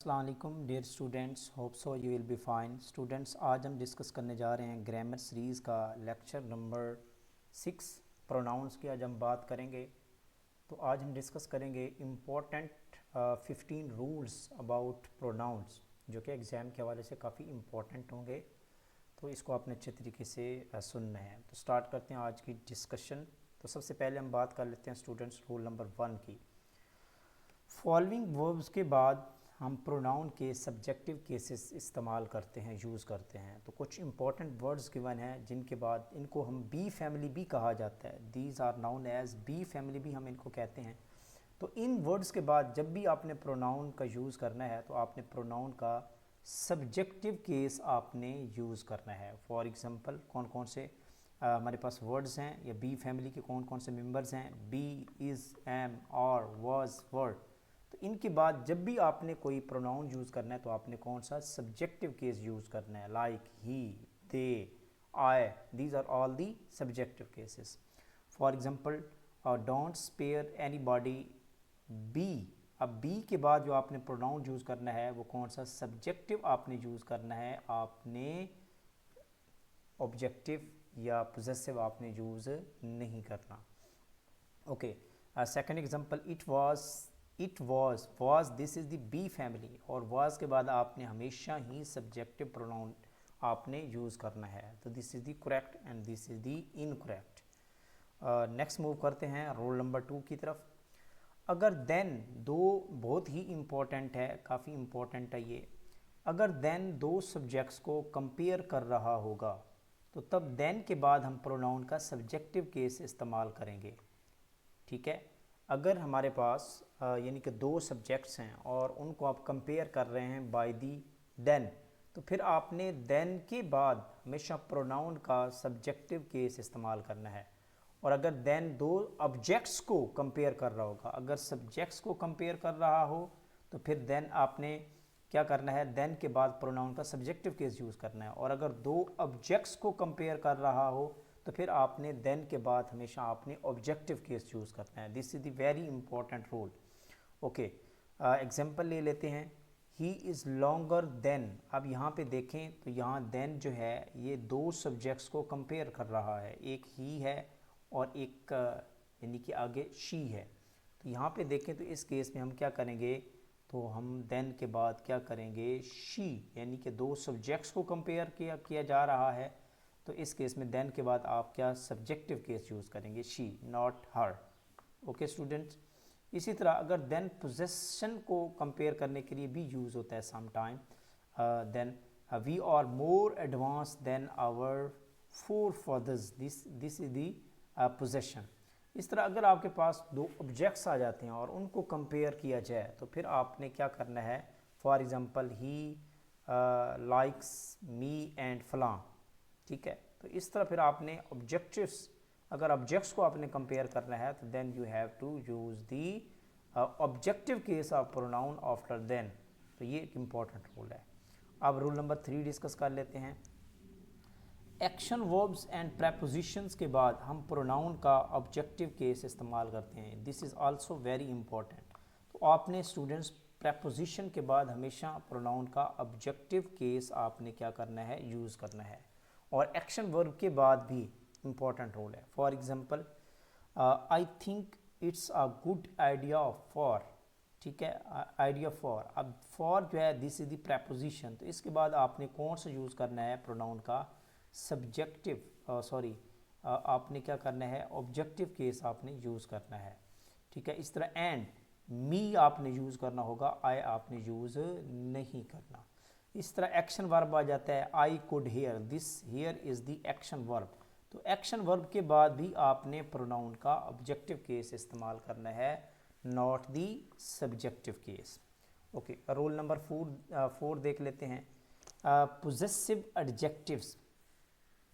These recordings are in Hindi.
अस्सलाम वालेकुम dear students, hope so you will be fine. Students, आज हम डिस्कस करने जा रहे हैं ग्रामर सीरीज़ का लेक्चर नंबर 6 प्रोनाउंस की। आज हम बात करेंगे। तो आज हम डिस्कस करेंगे इम्पोर्टेंट 15 रूल्स अबाउट प्रोनाउंस, जो कि एग्ज़ाम के हवाले से काफ़ी इम्पोर्टेंट होंगे। तो इसको आपने अच्छे तरीके से सुनना है। तो स्टार्ट करते हैं आज की डिस्कशन। तो सबसे पहले हम बात कर लेते हैं स्टूडेंट्स रूल नंबर 1 की। फॉलोइंग वर्ब्स के बाद हम प्रोनाउन के सब्जेक्टिव केसेस इस्तेमाल करते हैं, यूज़ करते हैं। तो कुछ इंपॉर्टेंट वर्ड्स गिवन हैं जिनके बाद इनको हम बी फैमिली भी कहा जाता है। These are noun as be family भी हम इनको कहते हैं। तो इन वर्ड्स के बाद जब भी आपने प्रोनाउन का यूज़ करना है तो आपने प्रोनाउन का सब्जेक्टिव केस आपने यूज़ करना है। फॉर एग्ज़ाम्पल कौन कौन से हमारे पास वर्ड्स हैं या बी फैमिली के कौन कौन से मेंबर्स हैं? Be, is, am, are, was, were. तो इनके बाद जब भी आपने कोई प्रोनाउन यूज़ करना है तो आपने कौन सा सब्जेक्टिव केस यूज़ करना है, like he, they, I. These are all the subjective cases. For example don't spare anybody, be. अब बी के बाद जो आपने प्रोनाउन यूज़ करना है वो कौन सा सब्जेक्टिव आपने यूज़ करना है, आपने ऑब्जेक्टिव या पोजेसिव आपने यूज़ नहीं करना। Okay, second example it was this is the be family, और वाज के बाद आपने हमेशा ही सब्जेक्टिव प्रोनाउन आपने यूज़ करना है। तो this is the correct and this is the incorrect. Next move करते हैं रोल नंबर 2 की तरफ। अगर देन दो बहुत ही इम्पोर्टेंट है, काफ़ी इम्पोर्टेंट है ये। अगर देन दो सब्जेक्ट्स को कंपेयर कर रहा होगा तो तब देन के बाद हम प्रोनाउन का सब्जेक्टिव केस इस्तेमाल करेंगे। ठीक है, अगर हमारे पास यानी कि दो सब्जेक्ट्स हैं और उनको आप कंपेयर कर रहे हैं बाय दी देन, तो फिर आपने देन के बाद हमेशा प्रोनाउन का सब्जेक्टिव केस इस्तेमाल करना है। और अगर देन दो ऑब्जेक्ट्स को कंपेयर कर रहा होगा, अगर सब्जेक्ट्स को कंपेयर कर रहा हो तो फिर देन आपने क्या करना है, देन के बाद प्रोनाउन का सब्जेक्टिव केस यूज़ करना है। और अगर दो ऑब्जेक्ट्स को कंपेयर कर रहा हो तो फिर आपने देन के बाद हमेशा आपने ऑब्जेक्टिव केस यूज़ करना है। This is the very important rule. Okay, example ले लेते हैं। He is longer than. अब यहाँ पे देखें तो यहाँ देन जो है ये दो सब्जेक्ट्स को कंपेयर कर रहा है, एक ही है और एक यानी कि आगे शी है। तो यहाँ पे देखें तो इस केस में हम क्या करेंगे, तो हम देन के बाद क्या करेंगे, शी, यानी कि दो सब्जेक्ट्स को कंपेयर किया जा रहा है। तो इस केस में देन के बाद आप क्या सब्जेक्टिव केस यूज़ करेंगे, she, not her. Okay students, इसी तरह अगर देन पोजेशन को कंपेयर करने के लिए भी यूज़ होता है some time. Then we are more advance than our forefathers, this is the possession. इस तरह अगर आपके पास दो ऑब्जेक्ट्स आ जाते हैं और उनको कंपेयर किया जाए तो फिर आपने क्या करना है, for example he likes me and फलां। ठीक है, तो इस तरह फिर आपने ऑब्जेक्टिव्स, अगर ऑब्जेक्ट्स को आपने कंपेयर करना है तो then you have to use the objective case of pronoun after then. तो ये एक इम्पॉर्टेंट रूल है। अब रूल नंबर 3 डिस्कस कर लेते हैं। एक्शन वर्ब्स एंड प्रेपोजिशंस के बाद हम प्रोनाउन का ऑब्जेक्टिव केस इस्तेमाल करते हैं। This is also very important. तो आपने स्टूडेंट्स प्रेपोजिशन के बाद हमेशा प्रोनाउन का ऑब्जेक्टिव केस आपने क्या करना है, यूज़ करना है। और एक्शन वर्ब के बाद भी इम्पॉर्टेंट रोल है। For example I think it's a good idea for. ठीक है, आइडिया फॉर। अब फॉर जो है दिस इज द प्रेपोजिशन, तो इसके बाद आपने कौन सा यूज़ करना है, प्रोनाउन का सब्जेक्टिव सॉरी आपने क्या करना है, ऑब्जेक्टिव केस आपने यूज़ करना है। ठीक है, इस तरह एंड मी आपने यूज़ करना होगा, आई आपने यूज़ नहीं करना। इस तरह एक्शन वर्ब आ जाता है, I could hair, this here is the action verb. तो एक्शन वर्ब के बाद भी आपने प्रोनाउन का ऑब्जेक्टिव केस इस्तेमाल करना है, not the subjective case. Okay, rule number 4 देख लेते हैं। पोजेसिव एडजेक्टिव्स,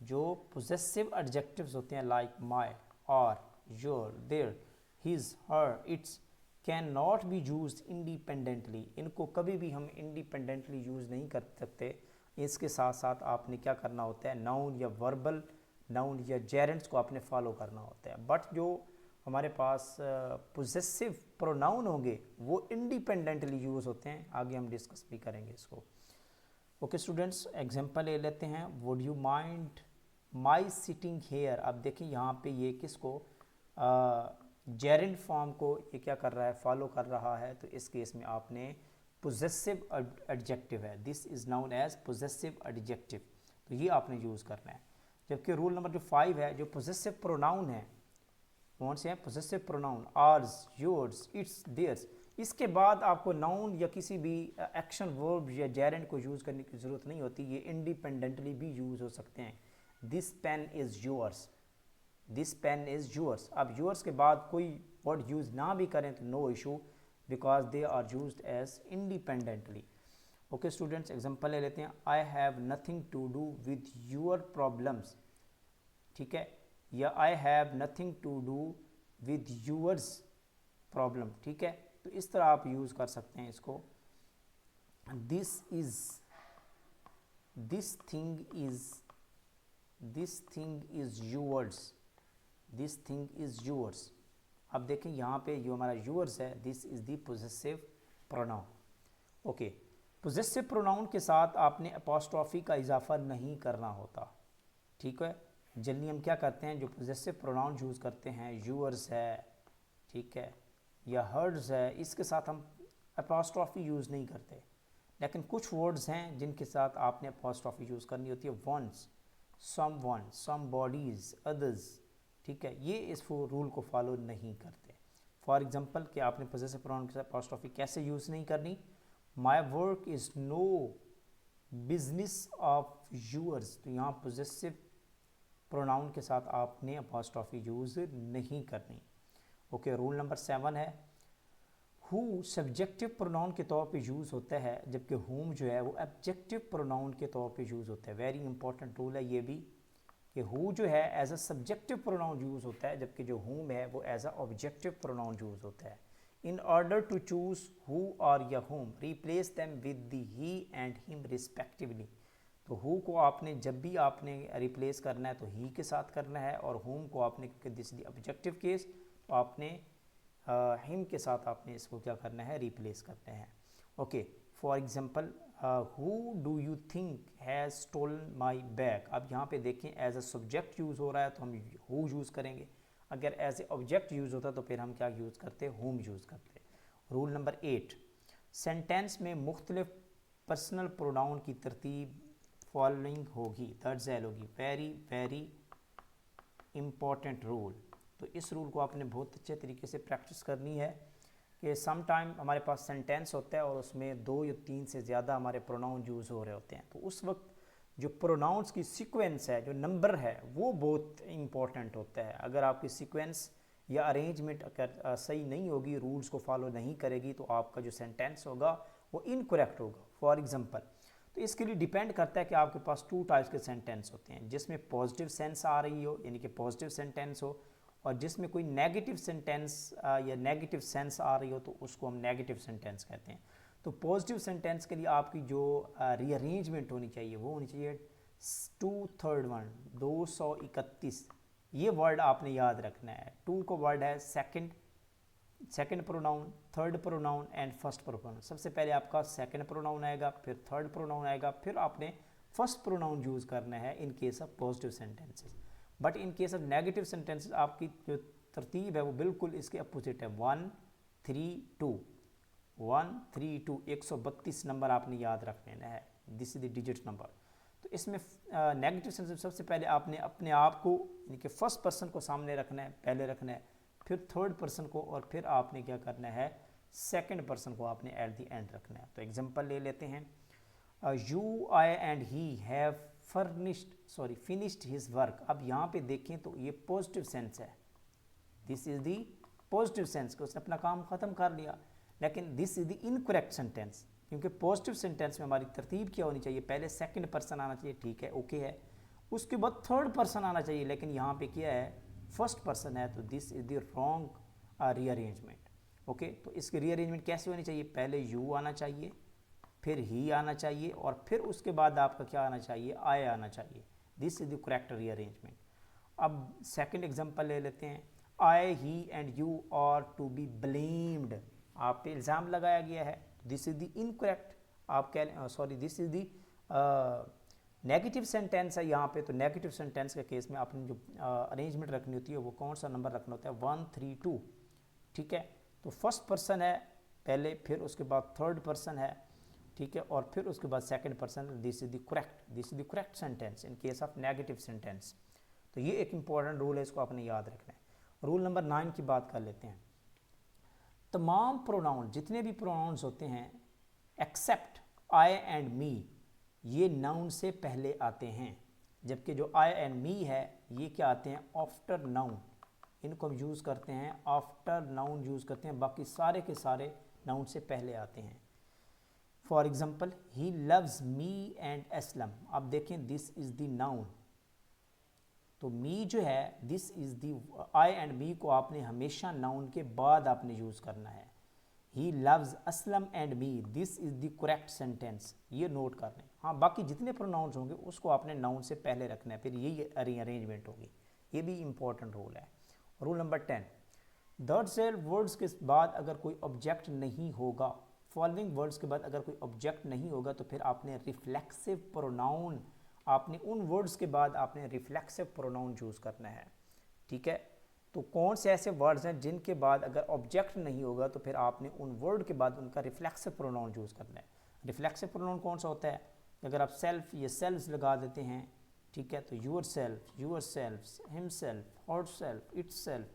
जो पोजेसिव एडजेक्टिव्स होते हैं like my, our, your, their, his, her, its, can not be use independently. इनको कभी भी हम इंडिपेंडेंटली यूज़ नहीं कर सकते। इसके साथ साथ आपने क्या करना होता है, नाउन या वर्बल नाउन या जेरेंट्स को आपने फॉलो करना होता है। बट जो हमारे पास पोजेसिव प्रोनाउन होंगे वो इंडिपेंडेंटली यूज़ होते हैं, आगे हम डिस्कस भी करेंगे इसको। ओके स्टूडेंट्स, एग्जांपल ले लेते हैं। Would you mind my sitting here. अब देखिए यहाँ पे ये किसको, जेरेंड फॉर्म को ये क्या कर रहा है, फॉलो कर रहा है। तो इस केस में आपने पोजेसिव एडजेक्टिव है, this is noun as possessive adjective, तो ये आपने यूज़ करना है। जबकि रूल नंबर जो 5 है, जो पोजेसिव प्रोनाउन है, कौन से हैं possessive pronoun, ours, yours, its, theirs, इसके बाद आपको नाउन या किसी भी एक्शन वर्ब या जेरेंड को यूज़ करने की ज़रूरत नहीं होती, ये इंडिपेंडेंटली भी यूज़ हो सकते हैं। This pen is yours, this pen is yours. अब योर्स के बाद कोई वर्ड यूज़ ना भी करें तो no issue, because they are used as independently. Okay students, example ले लेते हैं। I have nothing to do with your problems, ठीक है, या I have nothing to do with yours problem, ठीक है। तो इस तरह आप यूज़ कर सकते हैं इसको। This is, this thing is, this thing is yours, this thing is yours. अब देखें यहाँ पे जो हमारा यूअर्स है, this is the possessive pronoun. Okay, possessive pronoun के साथ आपने अपॉस्ट्रॉफी का इजाफा नहीं करना होता, ठीक है। जनरली हम क्या करते हैं, जो पोजेसिव प्रोनाउन यूज़ करते हैं, यूअर्स है, ठीक है, या हर्ड्स है, इसके साथ हम अपॉस्ट्रॉफी यूज़ नहीं करते। लेकिन कुछ वर्ड्स हैं जिनके साथ आपने अपॉस्ट्रॉफी यूज़ करनी होती है, वंस, सम वन, सम बॉडीज़, अदर्स, ठीक है, ये इस रूल को फॉलो नहीं करते। फॉर एग्जांपल कि आपने पोजेसिव प्रोनाउन के साथ अपॉस्ट्रॉफी कैसे यूज़ नहीं करनी, my work is no business of yours, तो यहाँ पोजेसिव प्रोनाउन के साथ आपने अपॉस्ट्रॉफी यूज़ नहीं करनी। ओके, रूल नंबर 7 है, हु सब्जेक्टिव प्रोनाउन के तौर पे यूज़ होता है, जबकि हुम जो है वो ऑब्जेक्टिव प्रोनाउन के तौर पे यूज़ होता है। वेरी इंपॉर्टेंट रूल है ये भी, कि हु जो है as a subjective pronoun use होता है, जबकि जो हुम है वो as a objective pronoun use होता है। In order to choose who और या whom, replace them with the he and him respectively. तो हु को आपने जब भी आपने रिप्लेस करना है तो ही के साथ करना है, और हुम को आपने, क्योंकि this is the objective case, तो आपने हिम के साथ आपने इसको क्या करना है, रिप्लेस करना है। Okay, for example, who do you think has stolen my bag. अब यहाँ पे देखें एज अ सब्जेक्ट यूज़ हो रहा है तो हम हु यूज़ करेंगे, अगर एज ए ऑब्जेक्ट यूज़ होता तो फिर हम क्या यूज़ करते, हुम यूज़ करते। रूल नंबर 8, सेंटेंस में मुख्तलिफ पर्सनल प्रोनाउन की तरतीब फॉलोइंग होगी, दर्ज झैल होगी। Very very important rule. तो इस रूल को आपने बहुत अच्छे तरीके से प्रैक्टिस करनी है कि सम टाइम हमारे पास सेंटेंस होता है और उसमें 2 या 3 से ज़्यादा हमारे प्रोनाउन यूज़ हो रहे होते हैं, तो उस वक्त जो प्रोनाउंस की सीक्वेंस है, जो नंबर है, वो बहुत इंपॉर्टेंट होता है। अगर आपकी सीक्वेंस या अरेंजमेंट अगर सही नहीं होगी, रूल्स को फॉलो नहीं करेगी, तो आपका जो सेंटेंस होगा वो इनकरेक्ट होगा। फॉर एग्जांपल, तो इसके लिए डिपेंड करता है कि आपके पास 2 टाइप्स के सेंटेंस होते हैं, जिसमें पॉजिटिव सेंस आ रही हो, यानी कि पॉजिटिव सेंटेंस हो, और जिसमें कोई नेगेटिव सेंटेंस या नेगेटिव सेंस आ रही हो तो उसको हम नेगेटिव सेंटेंस कहते हैं। तो पॉजिटिव सेंटेंस के लिए आपकी जो रीअरेंजमेंट होनी चाहिए वो होनी चाहिए 231, ये वर्ड आपने याद रखना है। 2 को वर्ड है second pronoun, third pronoun and first pronoun. सबसे पहले आपका सेकंड प्रोनाउन आएगा, फिर थर्ड प्रोनाउन आएगा, फिर आपने फर्स्ट प्रोनाउन यूज़ करना है in case of positive sentences. But in case of negative sentences आपकी जो तरतीब है वो बिल्कुल इसके अपोजिट है, 1 3 2, 1 3 2, 132 नंबर आपने याद रख लेना है, this is the digit number. तो इसमें नेगेटिव सेंटेंस सबसे पहले आपने अपने आप को, यानी कि फर्स्ट पर्सन को सामने रखना है, पहले रखना है, फिर थर्ड पर्सन को, और फिर आपने क्या करना है, सेकंड पर्सन को आपने एट द एंड रखना है। तो एग्जांपल ले लेते हैं, you, I and he have finished his work. अब यहाँ पे देखें तो ये पॉजिटिव सेंस है, this is the positive sense कि उसने अपना काम ख़त्म कर लिया, लेकिन this is the incorrect sentence, क्योंकि पॉजिटिव सेंटेंस में हमारी तरतीब क्या होनी चाहिए, पहले सेकंड पर्सन आना चाहिए, ठीक है, ओके है, उसके बाद थर्ड पर्सन आना चाहिए, लेकिन यहाँ पे क्या है, फर्स्ट पर्सन है, तो this is the wrong rearrangement. Okay, तो इसकी रीअरेंजमेंट कैसे होनी चाहिए, पहले यू आना चाहिए, फिर ही आना चाहिए, और फिर उसके बाद आपका क्या आना चाहिए, आई आना चाहिए। This is the correct rearrangement. अब सेकंड एग्जांपल ले लेते हैं, I, he and you are to be blamed, आप पे इल्ज़ाम लगाया गया है, दिस इज़ द इनकरेक्ट, आप कह sorry this is the negative sentence है यहाँ पे। तो नेगेटिव सेंटेंस के केस में आपने जो अरेंजमेंट रखनी होती है वो कौन सा नंबर रखना होता है, 1 3 2, ठीक है। तो फर्स्ट पर्सन है पहले, फिर उसके बाद थर्ड पर्सन है, ठीक है, और फिर उसके बाद second person, this is the correct, this is the correct sentence in case of negative sentence. तो ये एक इंपॉर्टेंट रूल है, इसको आपने याद रखना है। रूल नंबर 9 की बात कर लेते हैं। तमाम प्रोनाउन, जितने भी प्रोनाउंस होते हैं एक्सेप्ट आई एंड मी, ये नाउन से पहले आते हैं, जबकि जो आई एंड मी है ये क्या आते हैं, आफ्टर नाउन, इनको हम यूज़ करते हैं, आफ्टर नाउन यूज़ करते हैं, बाकी सारे के सारे नाउन से पहले आते हैं। For example, he loves me and Aslam, अब देखें दिस इज़ द नाउन, तो मी जो है this is the, I and me को आपने हमेशा नाउन के बाद आपने यूज़ करना है। He loves Aslam and me, this is the correct sentence, ये नोट कर लें। हाँ, बाकी जितने प्रोनाउंस होंगे उसको आपने नाउन से पहले रखना है, फिर यही अरेंजमेंट होगी, ये भी इंपॉर्टेंट रूल है। Rule number 10, that self words के बाद अगर कोई ऑब्जेक्ट नहीं होगा, फॉलोइंग वर्ड्स के बाद अगर कोई ऑब्जेक्ट नहीं होगा तो फिर आपने रिफ्लेक्सिव प्रोनाउन, आपने उन वर्ड्स के बाद आपने रिफ्लेक्सिव प्रोनाउन यूज़ करना है, ठीक है। तो कौन से ऐसे वर्ड्स हैं जिनके बाद अगर ऑब्जेक्ट नहीं होगा तो फिर आपने उन वर्ड के बाद उनका रिफ्लेक्सिव प्रोनाउन यूज़ करना है। रिफ्लेक्सिव प्रोनाउन कौन सा होता है, अगर आप सेल्फ या सेल्फ्स लगा देते हैं, ठीक है, तो yourselves, himself, herself, itself,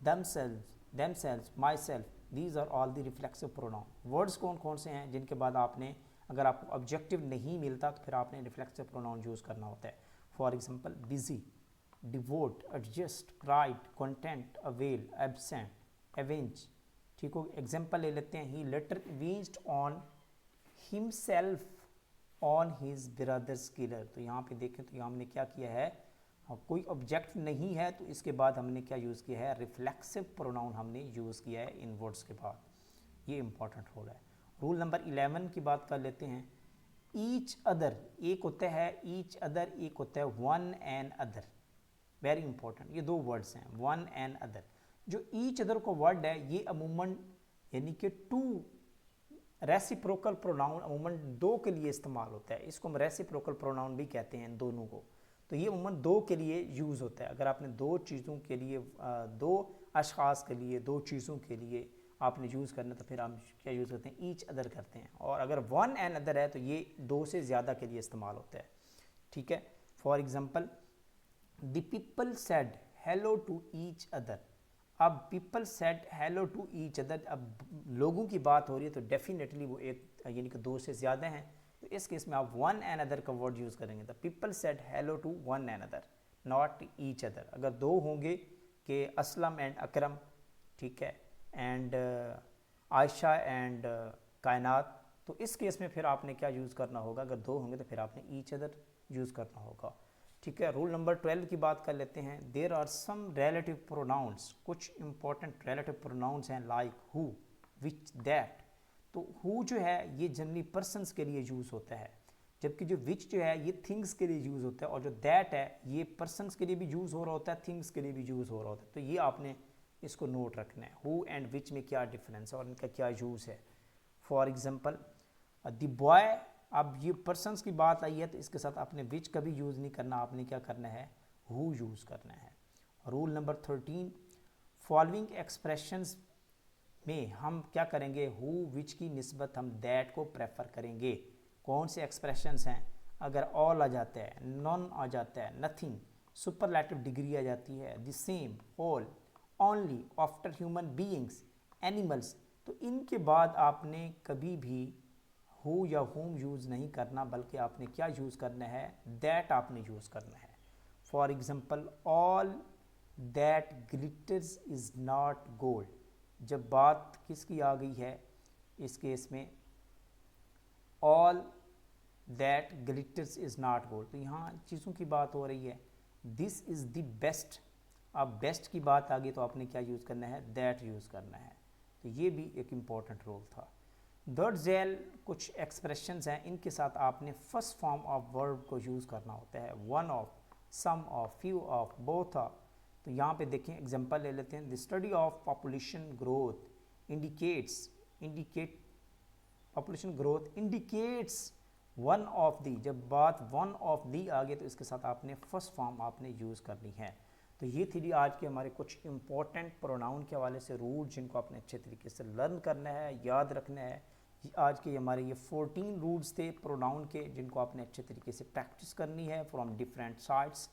themselves, myself, these are all the reflexive pronoun. Words कौन कौन से हैं जिनके बाद आपने, अगर आपको ऑब्जेक्टिव नहीं मिलता तो फिर आपने रिफ्लेक्सिव प्रोनाउन यूज़ करना होता है। For example, busy, devote, adjust, right, content, avail, absent, avenge, ठीक हो। एग्जांपल ले लेते हैं, he later avenged on himself on his brother's killer, तो यहाँ पे देखें तो यहाँ हमने क्या किया है, कोई ऑब्जेक्ट नहीं है तो इसके बाद हमने क्या यूज़ किया है, रिफ्लेक्सिव प्रोनाउन हमने यूज़ किया है इन वर्ड्स के बाद, ये इंपॉर्टेंट रूल है। रूल नंबर 11 की बात कर लेते हैं। ईच अदर, एक होता है ईच अदर, एक होता है one and other, very important, ये दो वर्ड्स हैं, वन एंड अदर। जो ईच अदर को वर्ड है ये अमूमन यानी कि टू, रेसिप्रोकल प्रोनाउन अमूमन दो के लिए इस्तेमाल होता है, इसको हम रेसिप्रोकल प्रोनाउन भी कहते हैं दोनों को। तो ये अमूमन दो के लिए यूज़ होता है, अगर आपने दो चीज़ों के लिए, दो अशखास के लिए, दो चीज़ों के लिए आपने यूज़ करना तो फिर हम क्या यूज़ करते हैं, ईच अदर करते हैं। और अगर वन एंड अदर है तो ये दो से ज़्यादा के लिए इस्तेमाल होता है, ठीक है। For example, the people said hello to each other, अब people said hello to each other, अब लोगों की बात हो रही है तो डेफिनेटली वो एक यानी कि दो से ज़्यादा हैं, तो इस केस में आप वन एंड अदर का वर्ड यूज़ करेंगे। The people said hello to one and other, not each other. अगर दो होंगे कि असलम एंड अकरम, ठीक है, एंड आयशा एंड कायनात, तो इस केस में फिर आपने क्या यूज़ करना होगा, अगर दो होंगे तो फिर आपने ईच अदर यूज़ करना होगा, ठीक है। रूल नंबर 12 की बात कर लेते हैं। There are some relative pronouns, कुछ इंपॉर्टेंट रिलेटिव प्रोनाउंस हैं, लाइक हु, विच, दैट। तो हु जो है ये जनरली पर्सन्स के लिए यूज़ होता है, जबकि जो विच जो है ये थिंग्स के लिए यूज़ होता है, और जो दैट है ये पर्सन्स के लिए भी यूज़ हो रहा होता है, थिंग्स के लिए भी यूज़ हो रहा होता है। तो ये आपने इसको नोट रखना है, हु एंड विच में क्या डिफरेंस है और इनका क्या यूज़ है। फॉर एग्जाम्पल, द बॉय, अब ये पर्सन्स की बात आई है तो इसके साथ आपने विच कभी यूज़ नहीं करना, आपने क्या करना है, हु यूज़ करना है। रूल नंबर 13, फॉलोइंग एक्सप्रेशंस में हम क्या करेंगे, हु विच की निस्बत हम दैट को प्रेफर करेंगे। कौन से एक्सप्रेशंस हैं, अगर ऑल आ जाता है, नॉन आ जाता है, नथिंग, सुपरलैटिव डिग्री आ जाती है, the same, all, only, after human beings, animals, तो इनके बाद आपने कभी भी हु या हुम यूज़ नहीं करना, बल्कि आपने क्या यूज़ करना है, दैट आपने यूज़ करना है। For example, all that glitters is not gold, जब बात किसकी आ गई है इस केस में, all that glitters is not gold, तो यहाँ चीज़ों की बात हो रही है। दिस इज़ द बेस्ट, अब बेस्ट की बात आ गई तो आपने क्या यूज़ करना है, दैट यूज़ करना है। तो ये भी एक इम्पॉर्टेंट रोल था। दैट जेल, कुछ एक्सप्रेशंस हैं, इनके साथ आपने फर्स्ट फॉर्म ऑफ वर्ब को यूज़ करना होता है, one of, some of, few of, both of. तो यहाँ पे देखें एग्जांपल ले लेते हैं। The study of population growth indicate population growth indicates one of the, जब बात वन ऑफ दी आ गई तो इसके साथ आपने फर्स्ट फॉर्म आपने यूज़ करनी है। तो ये थी आज के हमारे कुछ इंपॉर्टेंट प्रोनाउन के हवाले से रूल जिनको आपने अच्छे तरीके से लर्न करना है, याद रखना है। आज के हमारे ये 14 रूल्स थे प्रोनाउन के जिनको आपने अच्छे तरीके से प्रैक्टिस करनी है from different sites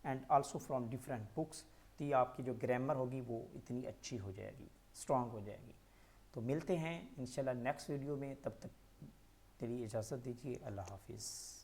and also from different books. तो ये आपकी जो ग्रामर होगी वो इतनी अच्छी हो जाएगी, स्ट्रॉन्ग हो जाएगी। तो मिलते हैं इंशाल्लाह नेक्स्ट वीडियो में, तब तक के लिए इजाज़त दीजिए। अल्लाह हाफिज़।